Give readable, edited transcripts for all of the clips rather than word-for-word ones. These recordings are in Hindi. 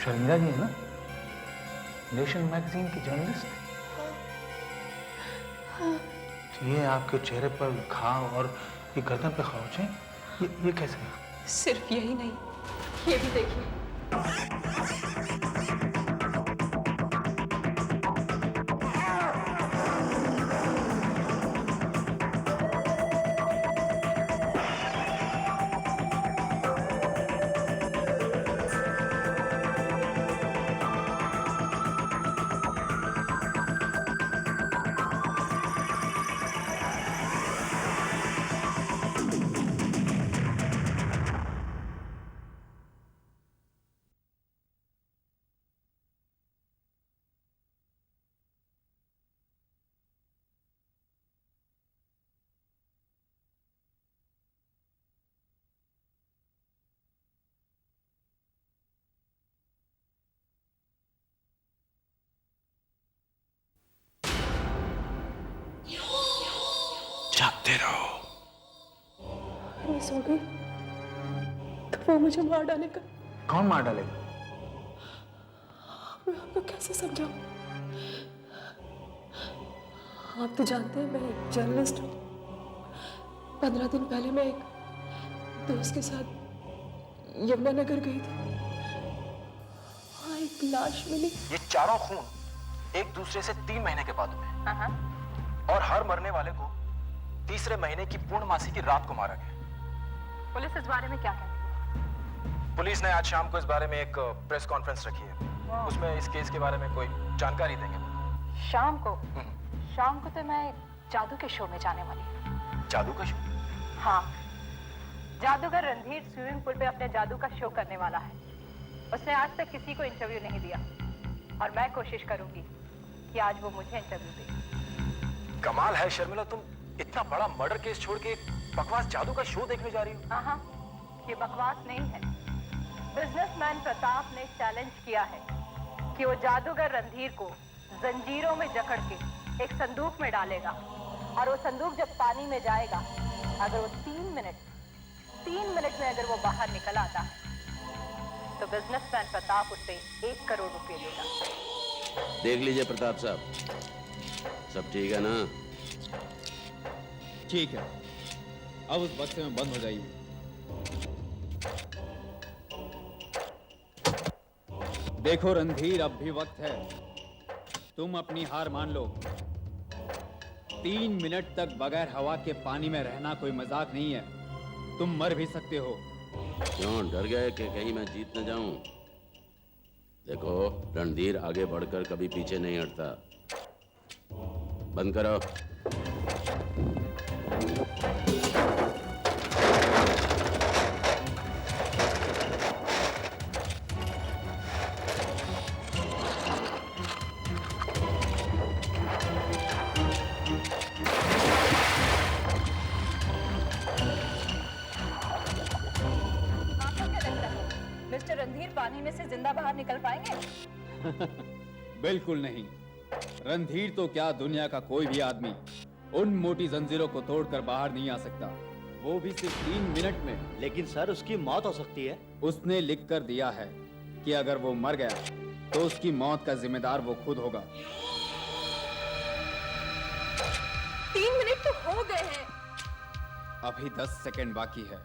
शर्मिला जी है ना, नेशन मैगजीन की जर्नलिस्ट। ये आपके चेहरे पर घाव और ये गर्दन पे खरोंच है, ये कैसे? सिर्फ यही नहीं, ये भी देखिए। जागते रहो। मैं सो गई तो वो मुझे मार डालेगा। कौन मार डालेगा? मैं आपको कैसे समझाऊं? आप तो जानते हैं मैं एक जर्नलिस्ट हूँ। 15 दिन पहले मैं एक दोस्त के साथ यमुनानगर गई थी। वहाँ एक लाश मिली। ये चारों खून एक दूसरे से 3 महीने के बाद हुए और हर मरने वाले को तीसरे महीने की पूर्णमासी की रात को मारा गया। पुलिस इस बारे में क्या कहती है? पुलिस ने आज शाम को इस बारे में एक प्रेस कॉन्फ्रेंस रखी है। उसमें इस केस के बारे में कोई जानकारी देंगे। शाम को? शाम को तो मैं जादू के शो में जाने वाली हूँ। जादू का शो? हाँ, जादूगर रणधीर स्विमिंग पूल पे अपने जादू का शो करने वाला है। उसने आज तक किसी को इंटरव्यू नहीं दिया और मैं कोशिश करूंगी कि आज वो मुझे इंटरव्यू दे। कमाल है शर्मिला, तुम इतना बड़ा मर्डर केस छोड़ के बकवास जादू का शो देखने जा रही हो। हाँ, ये बकवास नहीं है। बिजनेसमैन प्रताप ने चैलेंज किया है कि वो जादूगर रणधीर को जंजीरों में जकड़ के एक संदूक में डालेगा और वो संदूक जब पानी में जाएगा, अगर वो 3 मिनट में अगर वो बाहर निकल आता है तो बिजनेसमैन प्रताप उससे 1 करोड़ रुपए देगा। देख लीजिए प्रताप साहब, सब ठीक है ना? ठीक है, अब उस बक्से में बंद हो जाइए। देखो रणधीर, अब भी वक्त है, तुम अपनी हार मान लो। 3 मिनट तक बगैर हवा के पानी में रहना कोई मजाक नहीं है। तुम मर भी सकते हो। क्यों डर गए कि कहीं मैं जीत न जाऊं? देखो, रणधीर आगे बढ़कर कभी पीछे नहीं हटता। बंद करो। मिस्टर रणधीर पानी में से जिंदा बाहर निकल पाएंगे? बिल्कुल नहीं। रणधीर तो क्या, दुनिया का कोई भी आदमी उन मोटी जंजीरों को तोड़कर बाहर नहीं आ सकता, वो भी सिर्फ 3 मिनट में। लेकिन सर, उसकी मौत हो सकती है। उसने लिख कर दिया है कि अगर वो मर गया तो उसकी मौत का जिम्मेदार वो खुद होगा। 3 मिनट तो हो गए हैं। अभी 10 सेकंड बाकी है।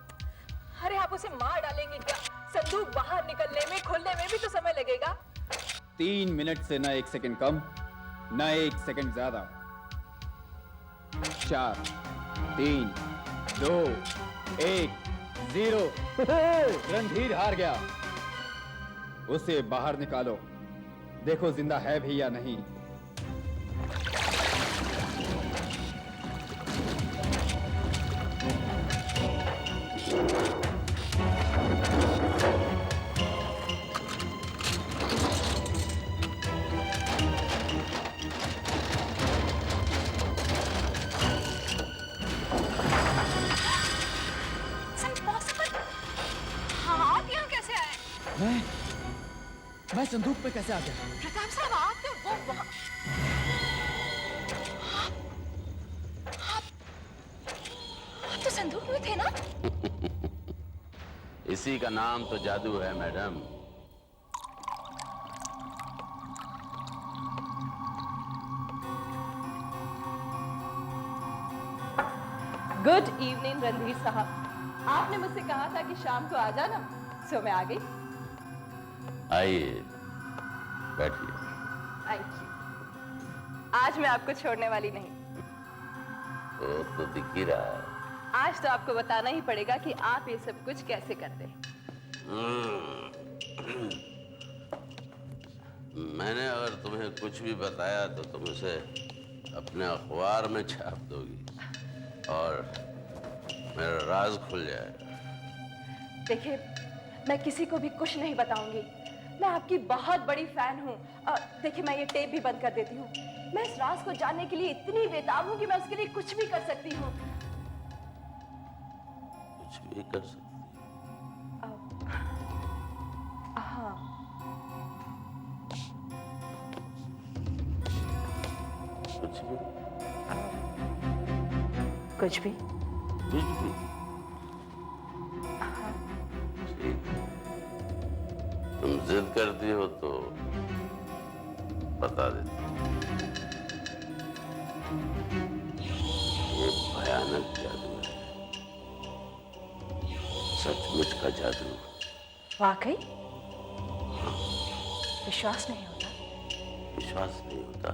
अरे आप उसे मार डालेंगे क्या? संदूक बाहर निकलने में, खुलने में भी तो समय लगेगा। 3 मिनट से न 1 सेकंड कम, न 1 सेकंड ज्यादा। 4, 3, 2, 1, 0। रणधीर हार गया। उसे बाहर निकालो, देखो जिंदा है भी या नहीं। मैं संदूक पे कैसे आ गया? प्रताप साहब, आप तो वो वहाँ... आप तो संदूक में थे ना? इसी का नाम तो जादू है मैडम। गुड इवनिंग रणधीर साहब। आपने मुझसे कहा था कि शाम को आ जाना, सो मैं आ गई। आइए बैठिए। Thank you. आज मैं आपको छोड़ने वाली नहीं। वो तो दिख ही रहा है। आज तो आपको बताना ही पड़ेगा कि आप ये सब कुछ कैसे करते हैं। मैंने अगर तुम्हें कुछ भी बताया तो तुम उसे अपने अखबार में छाप दोगी और मेरा राज खुल जाएगा। देखिए, मैं किसी को भी कुछ नहीं बताऊंगी। मैं आपकी बहुत बड़ी फैन हूँ। देखिए, मैं ये टेप भी बंद कर देती हूँ। मैं इस राज को जानने के लिए इतनी बेताब हूँ कि मैं उसके लिए कुछ भी कर सकती हूँ। कुछ भी कर सकती। हाँ, कुछ भी। कुछ भी। कुछ भी। ठीक। तुम जिद करती हो तो बता देती। ये भयानक जादू है, सचमुच का जादू। वाकई? विश्वास नहीं होता। विश्वास नहीं होता?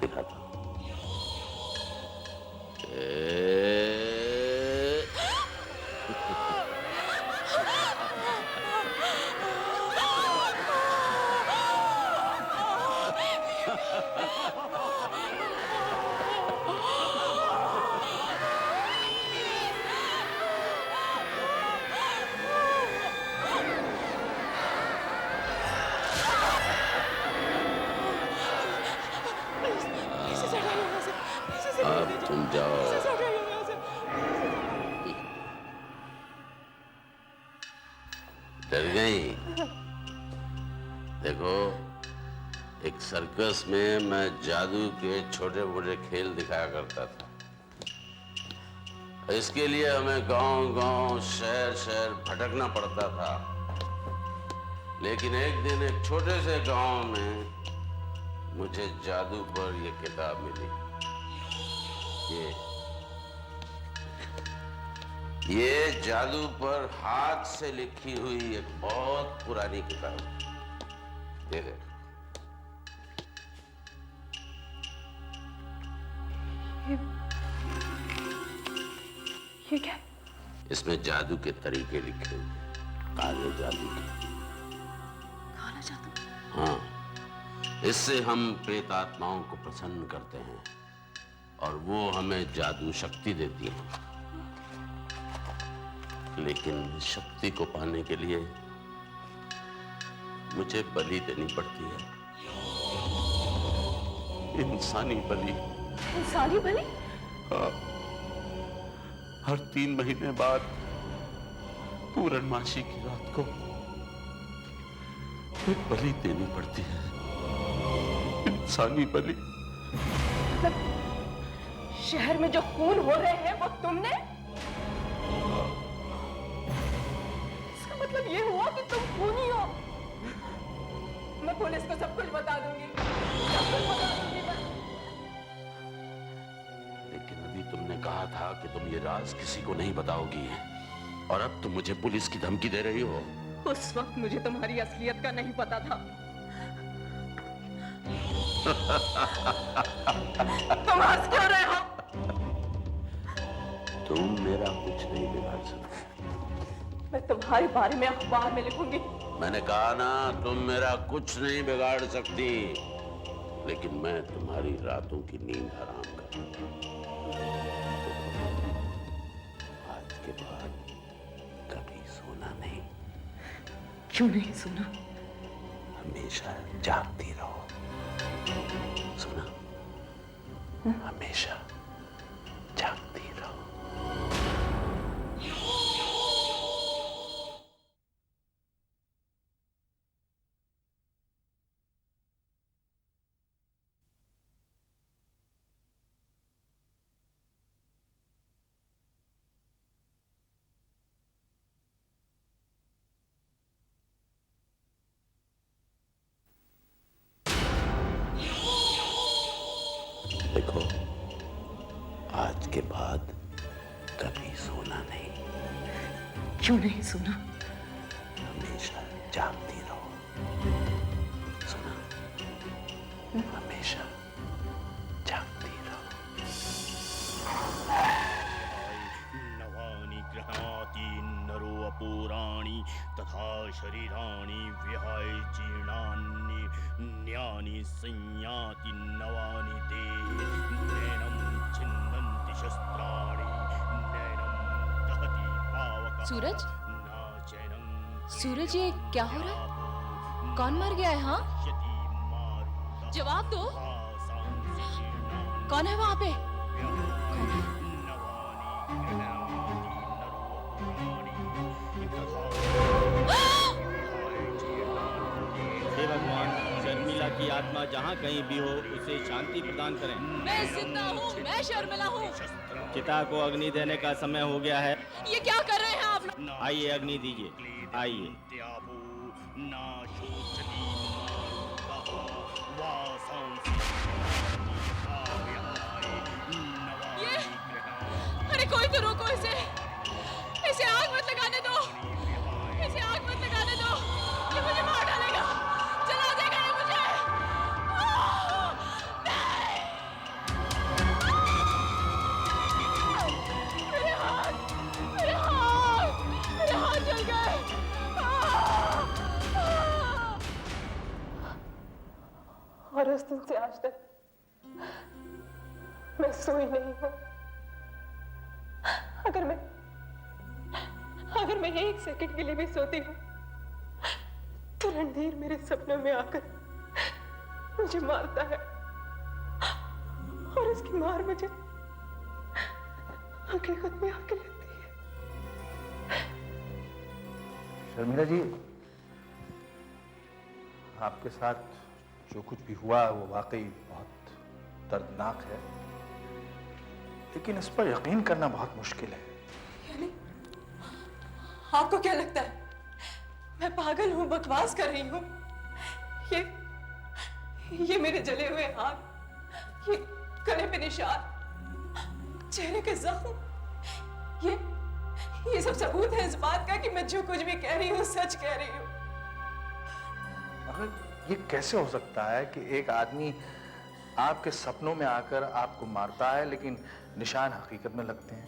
दिखाता हूं। अब तुम जाओ। डर गई? देखो, एक सर्कस में मैं जादू के छोटे मोटे खेल दिखाया करता था। इसके लिए हमें गांव-गांव, शहर-शहर भटकना पड़ता था। लेकिन एक दिन एक छोटे से गांव में मुझे जादू पर यह किताब मिली। ये जादू पर हाथ से लिखी हुई एक बहुत पुरानी किताब। ये देखो। ये क्या? इसमें जादू के तरीके लिखे हुए, काले जादू के। काला जादू? हाँ, इससे हम प्रेत आत्माओं को प्रसन्न करते हैं और वो हमें जादू शक्ति देती है। लेकिन शक्ति को पाने के लिए मुझे बलि देनी पड़ती है। इंसानी बलि। इंसानी बलि? हाँ। हर 3 महीने बाद पूर्णमासी की रात को एक बलि देनी पड़ती है। इंसानी बलि। शहर में जो खून हो रहे हैं वो तुमने? इसका मतलब ये हुआ कि तुम खूनी हो। मैं पुलिस को सब कुछ बता दूंगी। सब कुछ बता दूंगी मैं। लेकिन अभी तुमने कहा था कि तुम ये राज किसी को नहीं बताओगी, और अब तुम मुझे पुलिस की धमकी दे रही हो। उस वक्त मुझे तुम्हारी असलियत का नहीं पता था। तुम हंस क्यों रहे हो? तुम मेरा कुछ नहीं बिगाड़ सकते। मैं तुम्हारे बारे में अखबार में लिखूंगी। मैंने कहा ना, तुम मेरा कुछ नहीं बिगाड़ सकती, लेकिन मैं तुम्हारी रातों की नींद हराम करूंगा। आज के बाद कभी सोना नहीं। क्यों नहीं सुना? हमेशा जागती रहो। सुना? हमेशा जागती रहो। देखो, के बाद कभी सोना नहीं, क्यों नहीं सुना? हमेशा जागती रहो। सुना? हमेशा जागती रहो। नवानि गृह्णाति नरो अपूराणि तथा शरीराणि विहाय जीर्णान्यानि संयाति नवानि देहे नैनं छिन्नन्ति शस्त्राणि नैनं दहति पावकः सूरज? न चैनं सूरज, ये क्या हो रहा है? कौन मर गया है? हाँ, जवाब दो। कौन है वहां पे? हे भगवान, शर्मिला की आत्मा जहाँ कहीं भी हो उसे शांति प्रदान करें। मैं जिंदा हूँ, मैं शर्मिला हूँ। चिता को अग्नि देने का समय हो गया है। ये क्या कर रहे हैं आप लोग? आइए अग्नि दीजिए, आइए। ये, अरे कोई तो रोको इसे। इसे आग मत लगाने दो। इसे आग मत लगाने दो। ये मुझे मार डालेगा। जला देगा ये मुझे। मेरे हाथ, मेरे हाथ, मेरे हाथ जल गए। और उस दिन से आज तक मैं सोई नहीं हूं। अगर मैं एक सेकंड के लिए भी सोती हूँ तो रणधीर मेरे सपनों में आकर मुझे मारता है और उसकी मार मुझे हकीकत में आके लेती है। शर्मिला जी, आपके साथ जो कुछ भी हुआ वो वाकई बहुत दर्दनाक है, लेकिन इस पर यकीन करना बहुत मुश्किल है। आपको क्या लगता है मैं पागल हूं, बकवास कर रही हूं? ये मेरे जले हुए हाथ, ये गले पे निशान, चेहरे के जख्म, ये सब सबूत है इस बात का कि मैं जो कुछ भी कह रही हूं सच कह रही हूं। मगर ये कैसे हो सकता है कि एक आदमी आपके सपनों में आकर आपको मारता है लेकिन निशान हकीकत में लगते हैं?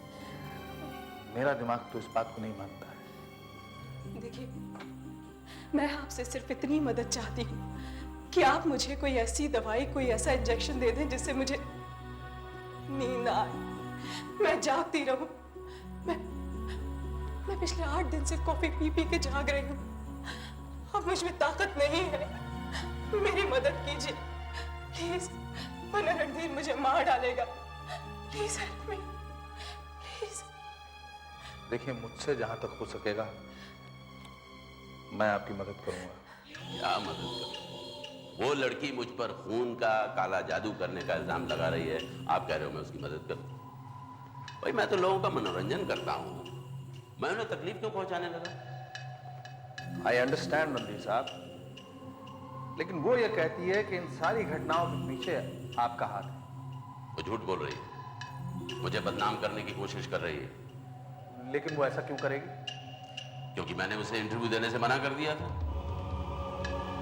मेरा दिमाग तो इस बात को नहीं मानता है। देखिए, मैं आपसे सिर्फ इतनी मदद चाहती हूँ कि आप मुझे कोई ऐसी दवाई, कोई ऐसा इंजेक्शन दे दें जिससे मुझे नींद आए, मैं जागती रहूं। मैं पिछले 8 दिन से कॉफी पी पी के जाग रही हूँ। अब मुझ में ताकत नहीं है, मेरी मदद कीजिए प्लीज, वरना रणधीर मुझे मार डालेगा। Please help me, please. देखिए, मुझसे जहां तक हो सकेगा मैं आपकी मदद करूंगा। क्या मदद करूं? वो लड़की मुझ पर खून का काला जादू करने का इल्जाम लगा रही है, आप कह रहे हो मैं उसकी मदद करूं? भाई, मैं तो लोगों का मनोरंजन करता हूं, मैं उन्हें तकलीफ क्यों पहुंचाने लगा? आई अंडरस्टैंड रणधीर साहब, लेकिन वो ये कहती है कि इन सारी घटनाओं के पीछे आपका हाथ है। वो झूठ बोल रही है, मुझे बदनाम करने की कोशिश कर रही है। लेकिन वो ऐसा क्यों करेगी? क्योंकि मैंने उसे इंटरव्यू देने से मना कर दिया था।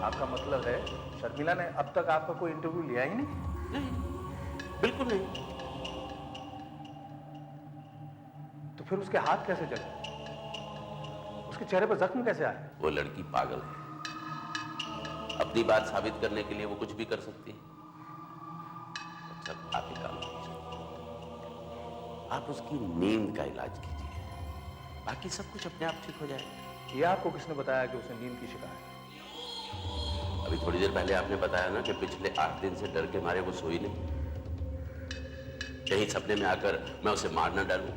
आपका मतलब है शर्मिला ने अब तक आपका कोई इंटरव्यू लिया ही नहीं? नहीं, बिल्कुल नहीं। तो फिर उसके हाथ कैसे जले? उसके चेहरे पर जख्म कैसे आए? वो लड़की पागल है, अपनी बात साबित करने के लिए वो कुछ भी कर सकती है। सब आप ही काम कीजिए, आप उसकी नींद का इलाज कीजिए, बाकी सब कुछ अपने आप ठीक हो जाएगा। ये आपको किसने बताया कि उसे नींद की शिकायत? अभी थोड़ी देर पहले आपने बताया ना कि पिछले 8 दिन से डर के मारे वो सोई नहीं, कहीं सपने में आकर मैं उसे मार ना डालूं।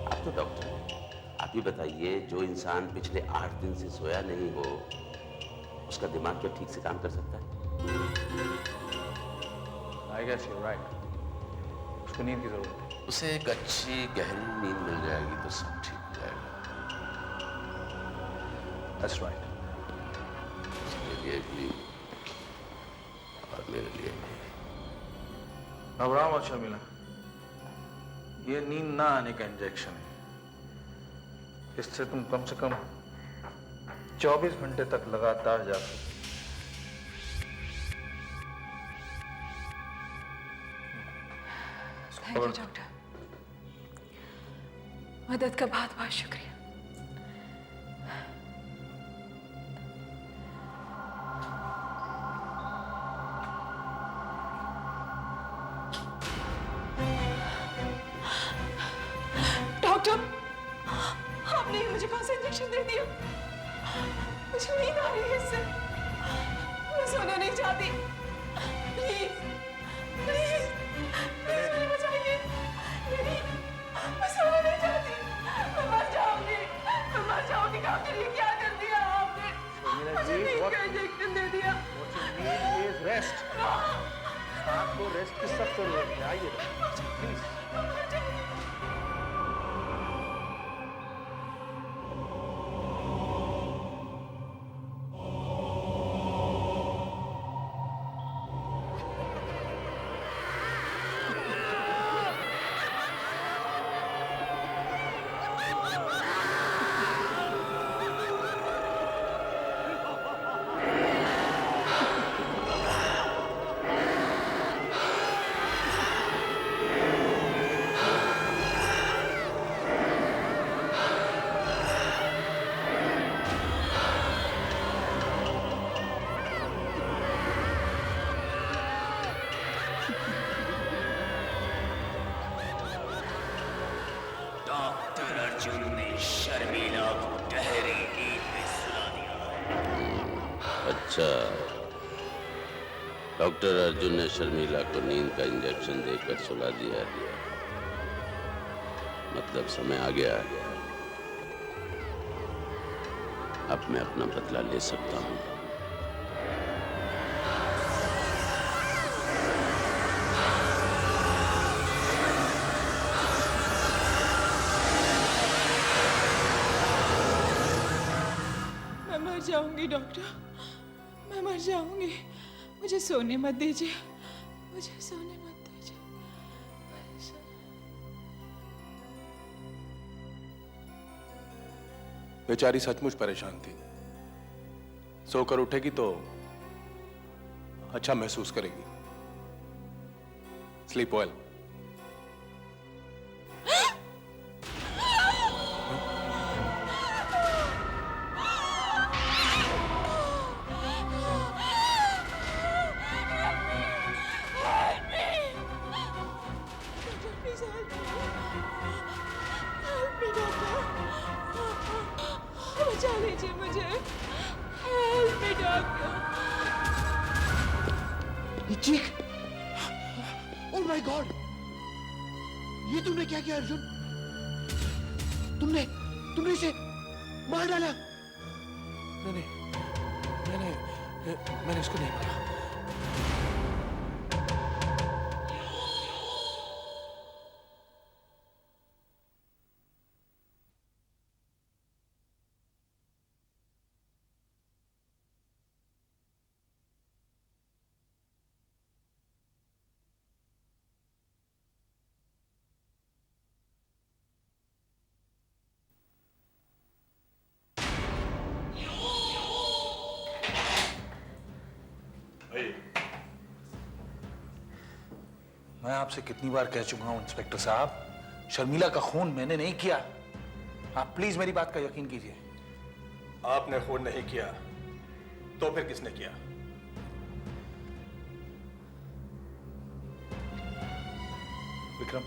आप तो डॉक्टर हैं, आप ही बताइए, जो इंसान पिछले 8 दिन से सोया नहीं हो, उसका दिमाग क्या ठीक से काम कर सकता है? I guess you're right. उसको नींद की जरूरत है। उसे एक अच्छी गहरी नींद मिल जाएगी तो सब ठीक हो जाएगा। That's right. उसके लिए भी और मेरे लिए भी। घबराओ मत शर्मिला, ये नींद ना आने का इंजेक्शन है। इससे तुम कम से कम 24 घंटे तक लगातार जा सकते। थैंक यू डॉक्टर, मदद का बहुत बहुत शुक्रिया। डॉक्टर, आपने मुझे कौन सा इंजेक्शन दे दिया? मुझे नींद आ रही है इससे। मैं सोना नहीं चाहती। प्लीज प्लीज प्लीज मुझे बचाइए। नहीं, मैं सोना नहीं चाहती। मैं मर जाऊंगी। मैं मर जाऊंगी। आपके लिए क्या कर दिया आपने? मुझे नींद का इंजेक्शन दे दिया। रेस्ट। आपको रेस्ट की सख्त जरूरत है। आइए प्लीज। डॉक्टर अर्जुन ने शर्मिला को गहरी नींद में सुला दिया। अच्छा, डॉक्टर अर्जुन ने शर्मिला को नींद का इंजेक्शन देकर सुला दिया। मतलब समय आ गया। अब मैं अपना बदला ले सकता हूँ। मैं मर जाऊंगी डॉक्टर, मैं मर जाऊंगी। मुझे सोने मत दीजिए, मुझे सोने मत दीजिए। बेचारी सचमुच परेशान थी। सोकर उठेगी तो अच्छा महसूस करेगी। Sleep well. बचा लीजिए मुझे। Help me doctor. ये चीख! Oh my God! ये तुमने क्या किया अर्जुन? तुमने इसे मार डाला? नहीं, मैंने इसको नहीं मारा। मैं आपसे कितनी बार कह चुका हूं इंस्पेक्टर साहब, शर्मिला का खून मैंने नहीं किया। आप प्लीज मेरी बात का यकीन कीजिए। आपने खून नहीं किया तो फिर किसने किया? विक्रम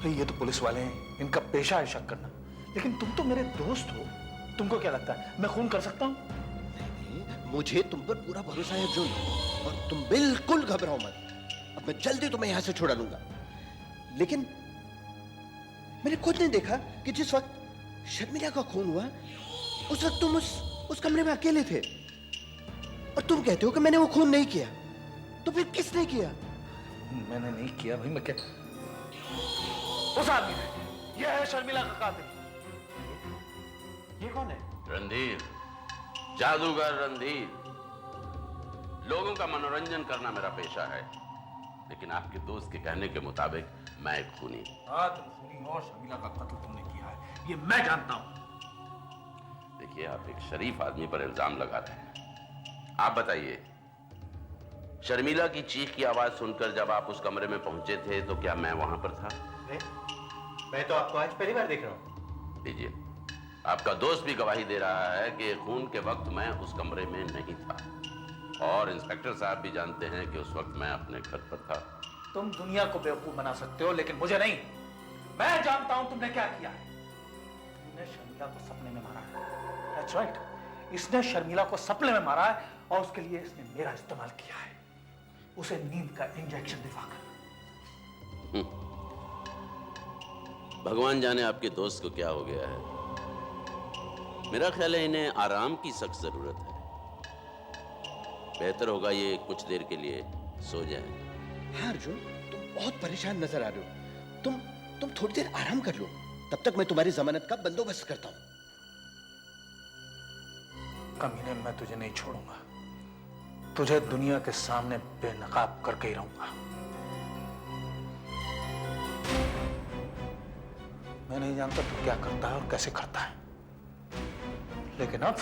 भाई, ये तो पुलिस वाले हैं, इनका पेशा है शक करना। लेकिन तुम तो मेरे दोस्त हो, तुमको क्या लगता है मैं खून कर सकता हूं? नहीं, मुझे तुम पर पूरा भरोसा है अर्जुन, और तुम बिल्कुल घबराओ मत। अब मैं जल्दी तुम्हें यहां से छुड़ा लूंगा। लेकिन मैंने खुद नहीं देखा कि जिस वक्त शर्मिला का खून हुआ उस वक्त तुम उस कमरे में अकेले थे, और तुम कहते हो कि मैंने वो खून नहीं किया। तो फिर किसने किया? मैंने नहीं किया भाई। मैं क्या उस आदमी ने, ये है शर्मिला का कातिल। ये कौन है? रणधीर, जादूगर रणधीर। लोगों का मनोरंजन करना मेरा पेशा है। लेकिन आपके दोस्त के कहने के मुताबिक मैं एक खूनी। हाँ, तुम खूनी हो, शर्मिला का कत्ल तुमने किया है, ये मैं जानता हूं। देखिए, आप एक शरीफ आदमी पर इल्जाम लगा रहे हैं। आप बताइए, शर्मिला की चीख की आवाज सुनकर जब आप उस कमरे में पहुंचे थे तो क्या मैं वहां पर था? मैं तो आपको आज पहली बार देख रहा हूं। लीजिए, आपका दोस्त भी गवाही दे रहा है कि खून के वक्त मैं उस कमरे में नहीं था, और इंस्पेक्टर साहब भी जानते हैं कि उस वक्त मैं अपने घर पर था। तुम दुनिया को बेवकूफ बना सकते हो, लेकिन मुझे नहीं। मैं जानता हूं तुमने क्या किया है। तुमने शर्मिला को सपने में मारा है। That's right. इसने शर्मिला को सपने में मारा है, और उसके लिए इसने मेरा इस्तेमाल किया है, उसे नींद का इंजेक्शन दिलाकर। भगवान जाने आपके दोस्त को क्या हो गया है। मेरा ख्याल है इन्हें आराम की सख्त जरूरत है। बेहतर होगा ये कुछ देर के लिए सो जाएं। हाँ अर्जुन, तुम बहुत परेशान नजर आ रहे हो। तुम थोड़ी देर आराम कर लो, तब तक मैं तुम्हारी जमानत का बंदोबस्त करता हूं। कमीने, मैं तुझे नहीं छोड़ूंगा। तुझे दुनिया के सामने बेनकाब करके ही रहूंगा। मैं नहीं जानता तू क्या करता है और कैसे करता है, लेकिन अब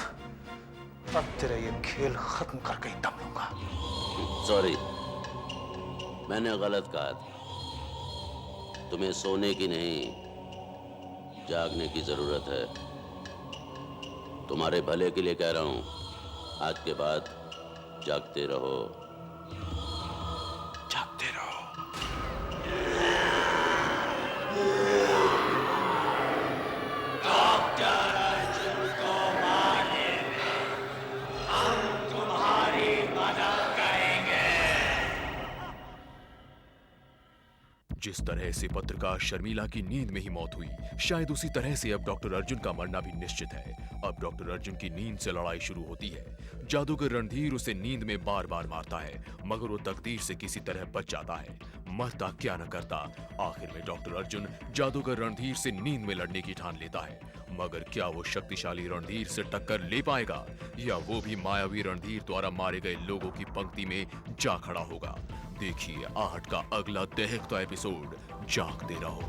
तेरा ये खेल खत्म करके ही दम लूंगा। सॉरी, मैंने गलत कहा था। तुम्हें सोने की नहीं, जागने की जरूरत है। तुम्हारे भले के लिए कह रहा हूं, आज के बाद जागते रहो, जागते रहो। जिस तरह से पत्रकार शर्मिला की नींद में ही मौत हुई, शायद उसी तरह से अब डॉक्टर अर्जुन का मरना भी निश्चित है। अब डॉक्टर अर्जुन की नींद से लड़ाई शुरू होती है। जादूगर रणधीर उसे नींद में बार बार मारता है, मगर वो तकदीर से किसी तरह बच जाता है। मरता क्या न करता, आखिर में डॉक्टर अर्जुन जादूगर रणधीर से नींद में लड़ने की ठान लेता है। मगर क्या वो शक्तिशाली रणधीर से टक्कर ले पाएगा, या वो भी मायावी रणधीर द्वारा मारे गए लोगों की पंक्ति में जा खड़ा होगा? देखिए आहट का अगला दहकता एपिसोड, जागते रहो।